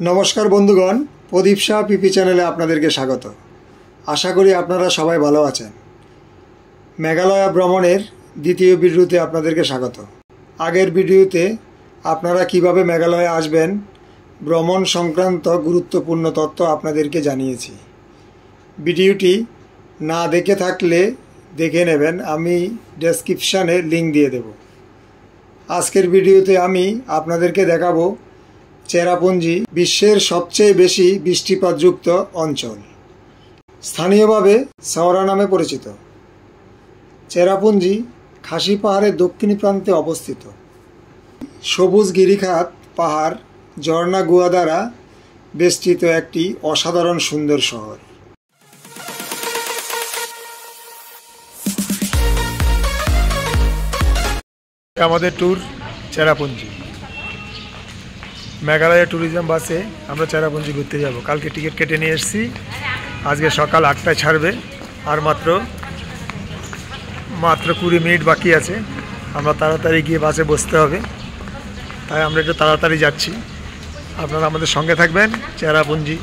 নমস্কার বন্ধুগণ, প্রদীপ শাহ পিপি চ্যানেলে আপনাদেরকে স্বাগত। আশা করি আপনারা সবাই ভালো আছেন। মেঘালয় ভ্রমণের দ্বিতীয় ভিডিওতে আপনাদেরকে স্বাগত। আগের ভিডিওতে আপনারা কিভাবে মেঘালয়ে আসবেন ভ্রমণ সংক্রান্ত গুরুত্বপূর্ণ তথ্য আপনাদেরকে জানিয়েছি। ভিডিওটি না দেখে থাকলে দেখে নেবেন, আমি ডেসক্রিপশানে লিঙ্ক দিয়ে দেব। আজকের ভিডিওতে আমি আপনাদেরকে দেখাবো চেরাপুঞ্জি, বিশ্বের সবচেয়ে বেশি বৃষ্টিপাতযুক্ত অঞ্চল, স্থানীয়ভাবে সাওরা নামে পরিচিত। চেরাপুঞ্জি খাসি পাহাড়ের দক্ষিণ প্রান্তে অবস্থিত। সবুজ গিরিখাত, পাহাড়, ঝর্ণা, গুহা দ্বারা বেষ্টিত একটি অসাধারণ সুন্দর শহর। আমাদের ট্যুর চেরাপুঞ্জি। মেঘালয় ট্যুরিজম বাসে আমরা চেরাপুঞ্জি ঘুরতে যাব। কালকে টিকিট কেটে নিয়ে এসেছি। আজকে সকাল 8টায় ছাড়বে, আর মাত্র 20 মিনিট বাকি আছে। আমরা তাড়াতাড়ি গিয়ে বাসে বসতে হবে, তাই আমরা একটু তাড়াতাড়ি যাচ্ছি। আপনারা আমাদের সঙ্গে থাকবেন, চেরাপুঞ্জি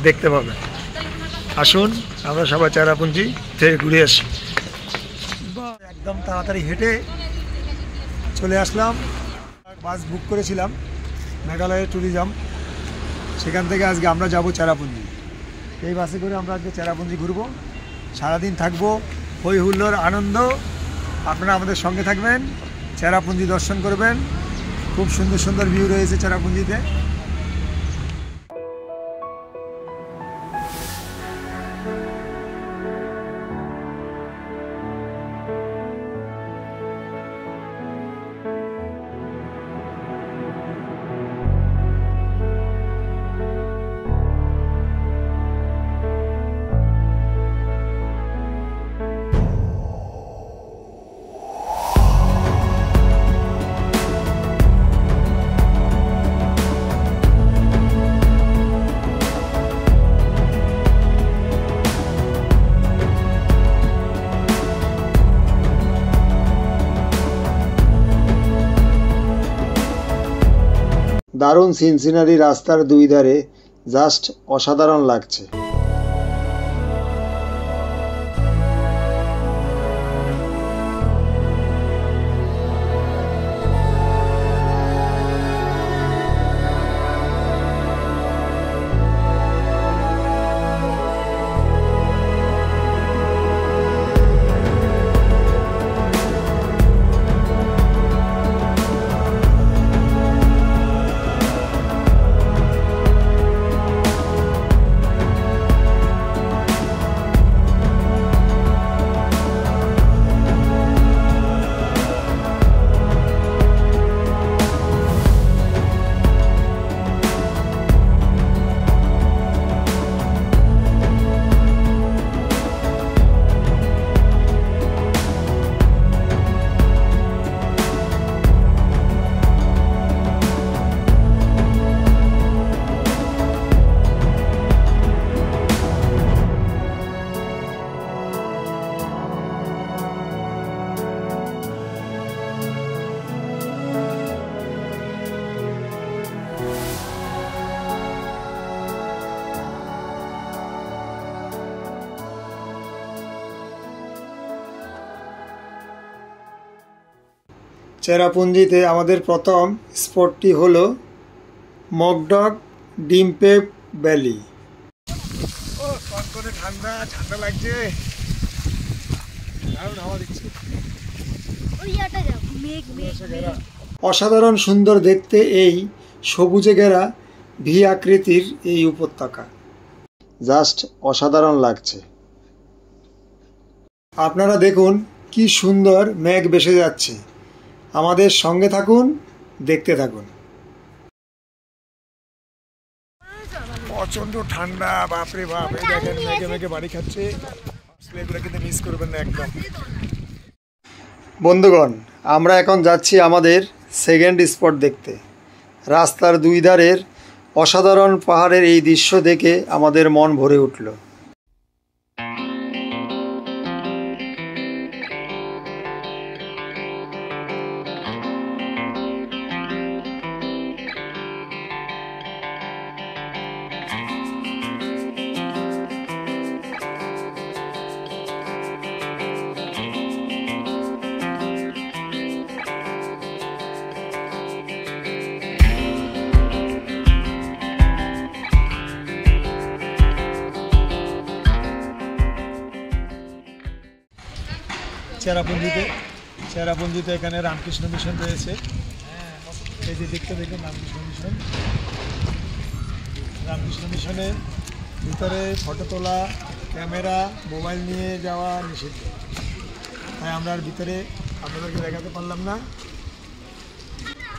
দেখতে পাবেন। আসুন আমরা সবাই চেরাপুঞ্জি থেকে ঘুরে আসি। একদম তাড়াতাড়ি হেঁটে চলে আসলাম। বাস বুক করেছিলাম মেঘালয়ের ট্যুরিজম, সেখান থেকে আজকে আমরা যাব চেরাপুঞ্জি। এই বাসে করে আমরা আজকে চেরাপুঞ্জি ঘুরবো, সারাদিন থাকবো, হই হুল্লোড় আনন্দ। আপনারা আমাদের সঙ্গে থাকবেন, চেরাপুঞ্জি দর্শন করবেন। খুব সুন্দর সুন্দর ভিউ রয়েছে চেরাপুঞ্জিতে। দারুণ সিনসিনারি রাস্তার দুই ধারে, জাস্ট অসাধারণ লাগছে। চেরাপুঞ্জিতে আমাদের প্রথম স্পটটি হলো মকডক ডিমপেপ ভ্যালি। ঠান্ডা ঠান্ডা লাগছে, অসাধারণ সুন্দর দেখতে এই সবুজে ঘেরা ভি আকৃতির এই উপত্যকা, জাস্ট অসাধারণ লাগছে। আপনারা দেখুন কি সুন্দর মেঘ ভেসে যাচ্ছে। আমাদের সঙ্গে থাকুন, দেখতে থাকুন। প্রচন্ড ঠান্ডা, বাপরে বাপ। এই দেখেন মেঘে মেঘে বাড়ি খাচ্ছে। এগুলো কিন্তু মিস করবেন না একদম। বন্ধুগণ, আমরা এখন যাচ্ছি আমাদের সেকেন্ড স্পট দেখতে। রাস্তার দুই ধারের অসাধারণ পাহাড়ের এই দৃশ্য দেখে আমাদের মন ভরে উঠল। চেরাপুঞ্জিতে এখানে রামকৃষ্ণ মিশন রয়েছে। এই যে দেখতে দেখুন রামকৃষ্ণ মিশনের ভিতরে ফটো তোলা, ক্যামেরা, মোবাইল নিয়ে যাওয়া নিষিদ্ধ, তাই আমরা আর ভিতরে আপনাদেরকে দেখাতে পারলাম না।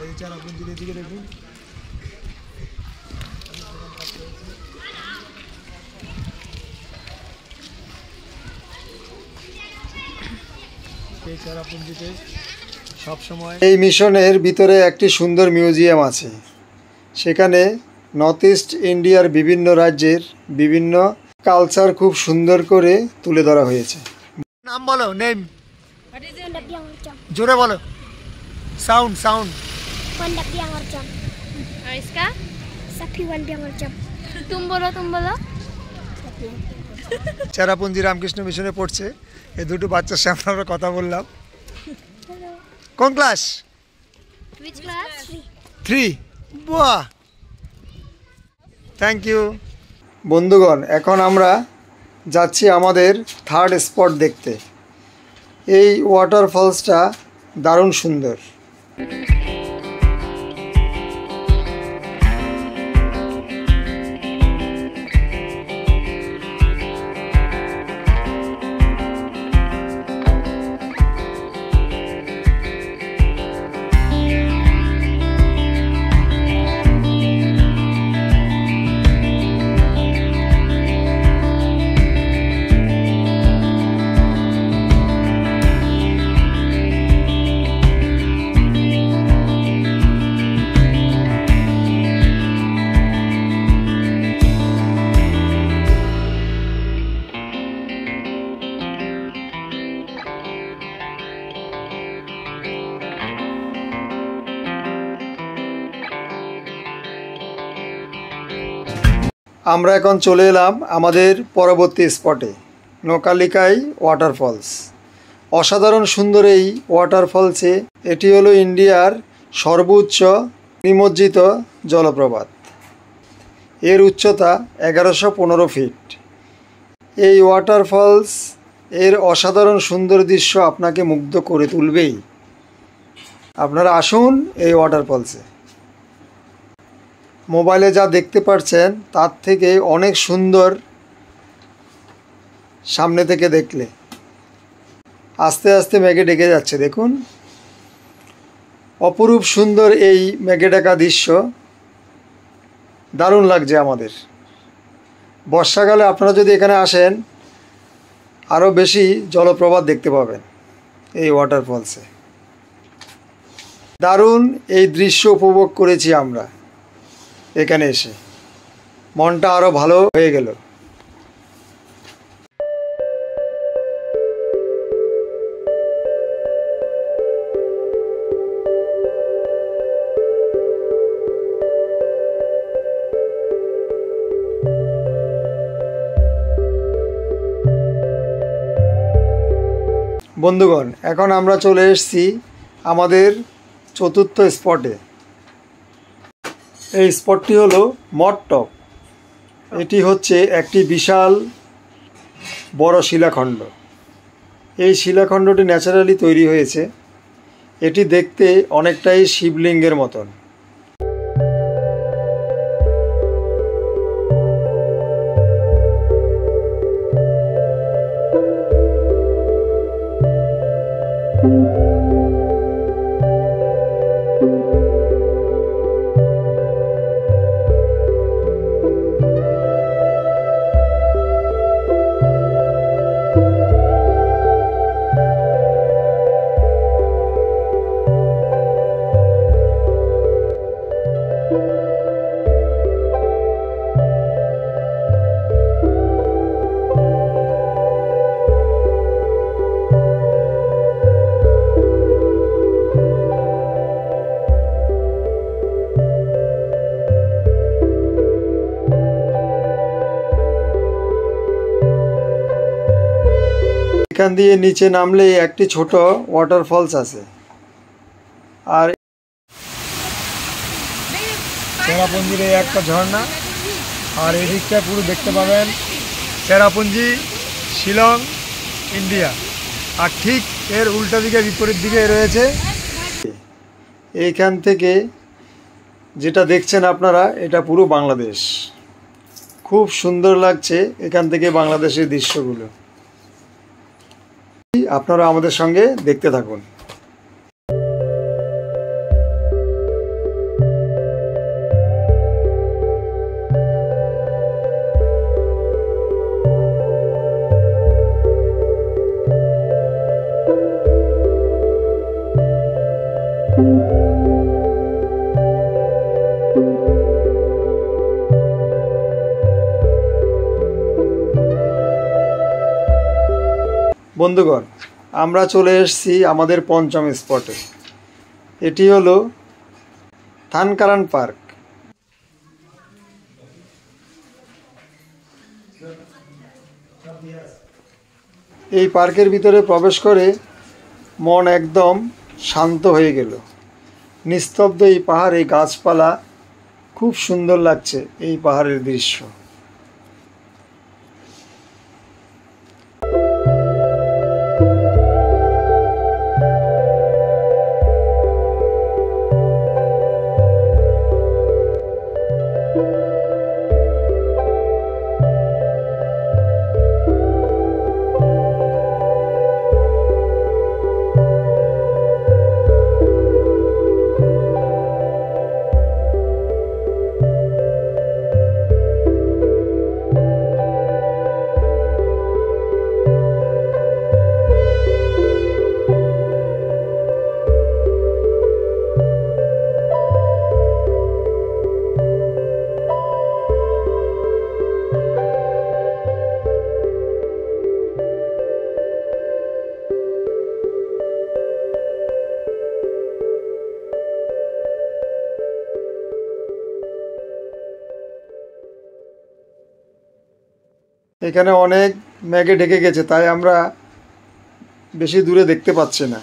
এই চেরাপুঞ্জির দিকে দেখুন, এই চেরাপুঞ্জিতে সবসময় এই মিশনের ভিতরে একটি সুন্দর মিউজিয়াম আছে। সেখানে নর্থ ইস্ট ইন্ডিয়ার বিভিন্ন রাজ্যের বিভিন্ন কালচার খুব সুন্দর করে তুলে ধরা হয়েছে। নাম বলো, নেম জোরে বলো, साउंड साउंड और इसका तुम बोलो চেরাপুঞ্জি রামকৃষ্ণ মিশনে পড়ছে এই দুটো বাচ্চার সামনে আমরা কথা বললাম। কোন ক্লাস? Which class? 3। বাহ, থ্যাংক ইউ। বন্ধুগণ, এখন আমরা যাচ্ছি আমাদের থার্ড স্পট দেখতে। এই ওয়াটারফলসটা দারুণ সুন্দর। আমরা এখন চলে এলাম আমাদের পরবর্তী স্পটে, নোকালিকাই ওয়াটারফলস। অসাধারণ সুন্দর এই ওয়াটারফলসে এটি হলো ইন্ডিয়ার সর্বোচ্চ নিমজ্জিত জলপ্রপাত। এর উচ্চতা 1115 ফিট। এই ওয়াটারফলস এর অসাধারণ সুন্দর দৃশ্য আপনাকে মুগ্ধ করে তুলবেই। আপনারা আসুন এই ওয়াটারফলসে। মোবাইলে যা দেখতে পাচ্ছেন তার থেকে অনেক সুন্দর সামনে থেকে দেখলে। আস্তে আস্তে মেঘে ঢেকে যাচ্ছে, দেখুন অপরূপ সুন্দর এই মেঘে ঢাকা দৃশ্য, দারুণ লাগছে আমাদের। বর্ষাকালে আপনারা যদি এখানে আসেন আরও বেশি জলপ্রপাত দেখতে পাবেন এই ওয়াটারফলসে। দারুণ এই দৃশ্য উপভোগ করেছি আমরা এখানে এসে, মনটা আরও ভালো হয়ে গেল। বন্ধুগণ, এখন আমরা চলে এসেছি আমাদের চতুর্থ স্পটে। এই স্পটটি হলো মটটপ। এটি হচ্ছে একটি বিশাল বড় শিলাখণ্ড। এই শিলাখণ্ডটি ন্যাচারালি তৈরি হয়েছে। এটি দেখতে অনেকটাই শিবলিঙ্গের মতন। এখান দিয়ে নিচে নামলে একটি ছোট ওয়াটারফলস আছে। আর চেরাপুঞ্জির এই একটা ঝর্ণা, আর এই দিকটা পুরো দেখতে পাবেন চেরাপুঞ্জি, শিলং, ইন্ডিয়া। আর ঠিক এর উল্টা দিকে বিপরীত দিকে রয়েছে। এইখান থেকে যেটা দেখছেন আপনারা, এটা পুরো বাংলাদেশ। খুব সুন্দর লাগছে এখান থেকে বাংলাদেশের দৃশ্যগুলো। আপনারা আমাদের সঙ্গে দেখতে থাকুন। বন্ধুগণ, আমরা চলে এসেছি আমাদের পঞ্চম স্পটে। এটি হলো থানকারান পার্ক। এই পার্কের ভিতরে প্রবেশ করে মন একদম শান্ত হয়ে গেল। নিস্তব্ধ এই পাহাড়ে গাছপালা, খুব সুন্দর লাগছে এই পাহাড়ের দৃশ্য। এখানে অনেক মেঘে ঢেকে গেছে, তাই আমরা বেশি দূরে দেখতে পাচ্ছি না।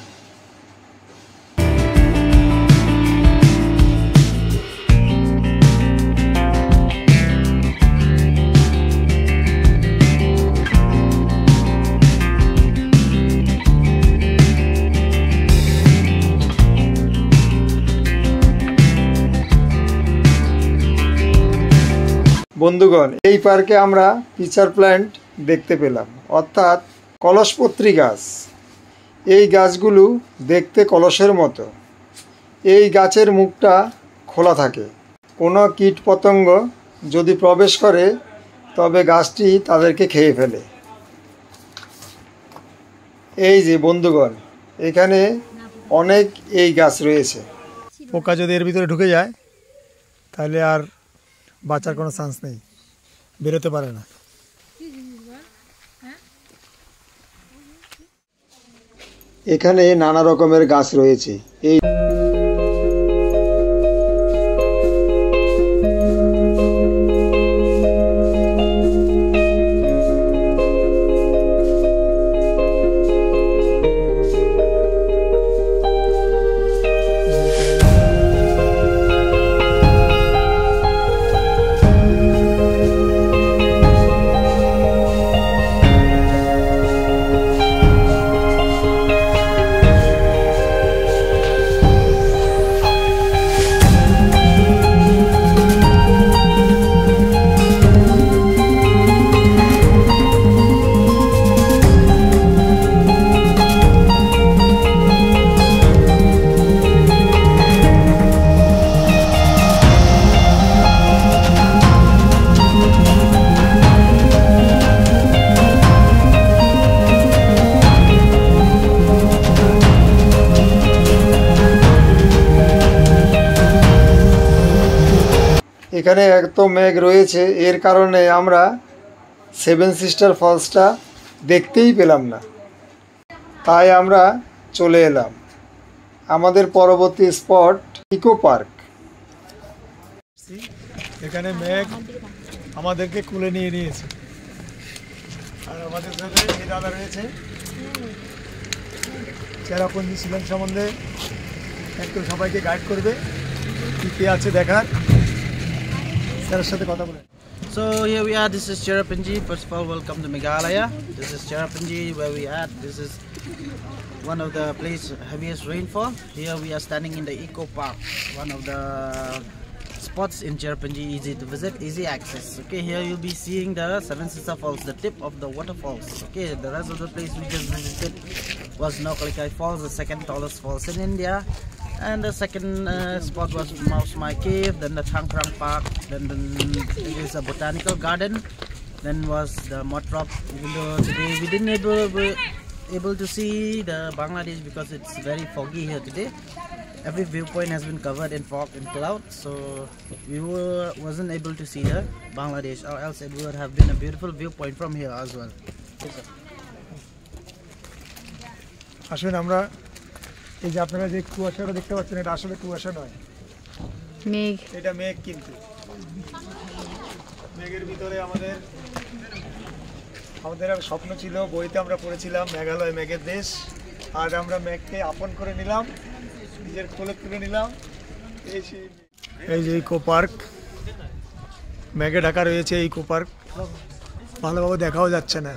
বন্ধুগণ, এই পার্কে আমরা পিচার প্ল্যান্ট দেখতে পেলাম, অর্থাৎ কলসপত্রী গাছ। এই গাছগুলো দেখতে কলসের মতো। এই গাছের মুখটা খোলা থাকে। কোনো কীট পতঙ্গ যদি প্রবেশ করে তবে গাছটি তাদেরকে খেয়ে ফেলে। এই যে বন্ধুগণ, এখানে অনেক এই গাছ রয়েছে। পোকা যদি এর ভিতরে ঢুকে যায় তাহলে আর বাঁচার কোনো চান্স নেই, বেরোতে পারে না। এখানে নানা রকমের গাছ রয়েছে। এই এখানে এত মেঘ রয়েছে, এর কারণে আমরা সেভেন সিস্টার ফলসটা দেখতেই পেলাম না। তাই আমরা চলে এলাম আমাদের পরবর্তী স্পট ইকো পার্ক। এখানে মেঘ আমাদেরকে কুলে নিয়ে নিয়েছে, আর আমাদের সাথে এই দাদা রয়েছে। চেরাপুঞ্জি শিলং সম্বন্ধে একটু সবাইকে গাইড করবে, কী কী আছে দেখার। স্যারের সাথে কথা বলে। So here we are. This is Cherrapunji. First of all, welcome to Meghalaya. This is Cherrapunji, where we at. This is one of the place heaviest rainfall. Here we are standing in the Eco Park, one of the spots in Cherrapunji, easy to visit, easy access. Okay, here you'll be seeing the Seven Sisters Falls, the tip of the waterfalls. Okay, the rest of the place we just visited was Nokkalikai Falls, the second tallest falls in India. And the second spot was Mouse My Cave, then the Thangkrang Park, then there is a botanical garden, then was the Motrop. Even though today we didn't able to see the Bangladesh because it's very foggy here today. Every viewpoint has been covered in fog and cloud, so we wasn't able to see the Bangladesh, or else it would have been a beautiful viewpoint from here as well. Yes, sir. আসুন আমরা এই যে আপনারা যে কুয়াশাটা দেখতে পাচ্ছেন এটা আসলে কুয়াশা নয়, মেঘ। এটা মেঘ। কিন্তু মেঘের ভিতরে আমাদের স্বপ্ন ছিল, বইতে আমরা পড়েছিলাম মেঘালয় মেঘের দেশ। আজ আমরা মেঘকে আপন করে নিলাম, নিজের কোলে তুলে নিলাম। এই যে ইকো পার্ক, মেঘে ঢাকা রয়েছে ইকো পার্ক, ভালোভাবে দেখাও যাচ্ছে না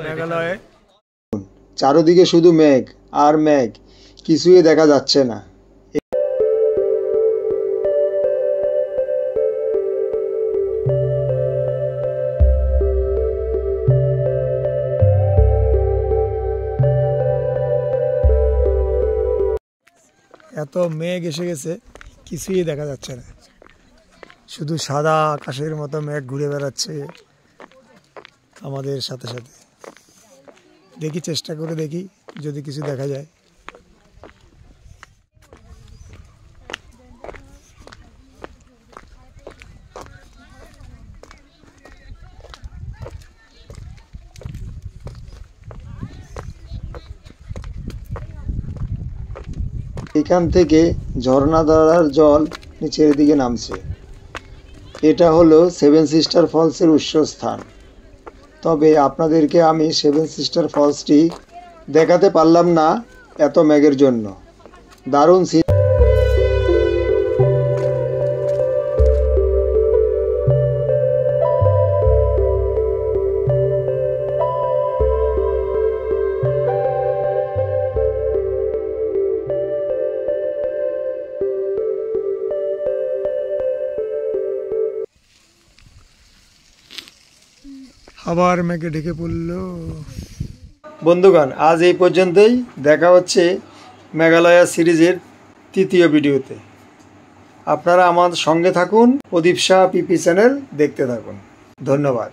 মেঘালয়ে। চারদিকে শুধু মেঘ আর মেঘ, কিছুই দেখা যাচ্ছে না। এত মেঘ এসে গেছে, কিছুই দেখা যাচ্ছে না, শুধু সাদা আকাশের মতো মেঘ ঘুরে বেড়াচ্ছে আমাদের সাথে সাথে। দেখি, চেষ্টা করে দেখি যদি কিছু দেখা যায়। এখান থেকে ঝর্ণাধারার জল নিচের দিকে নামছে। এটা হলো সেভেন সিস্টার ফলসের উৎসস্থান। তবে আপনাদেরকে আমি সেভেন সিস্টার ফলসটি দেখাতে পারলাম না এত মেঘের জন্য। দারুণ আবার মেঘে ঢেকে পড়লো। বন্ধুগণ, আজ এই পর্যন্তই। দেখা হচ্ছে মেঘালয়া সিরিজের তৃতীয় ভিডিওতে। আপনারা আমার সঙ্গে থাকুন, প্রদীপ শাহ পিপি চ্যানেল দেখতে থাকুন। ধন্যবাদ।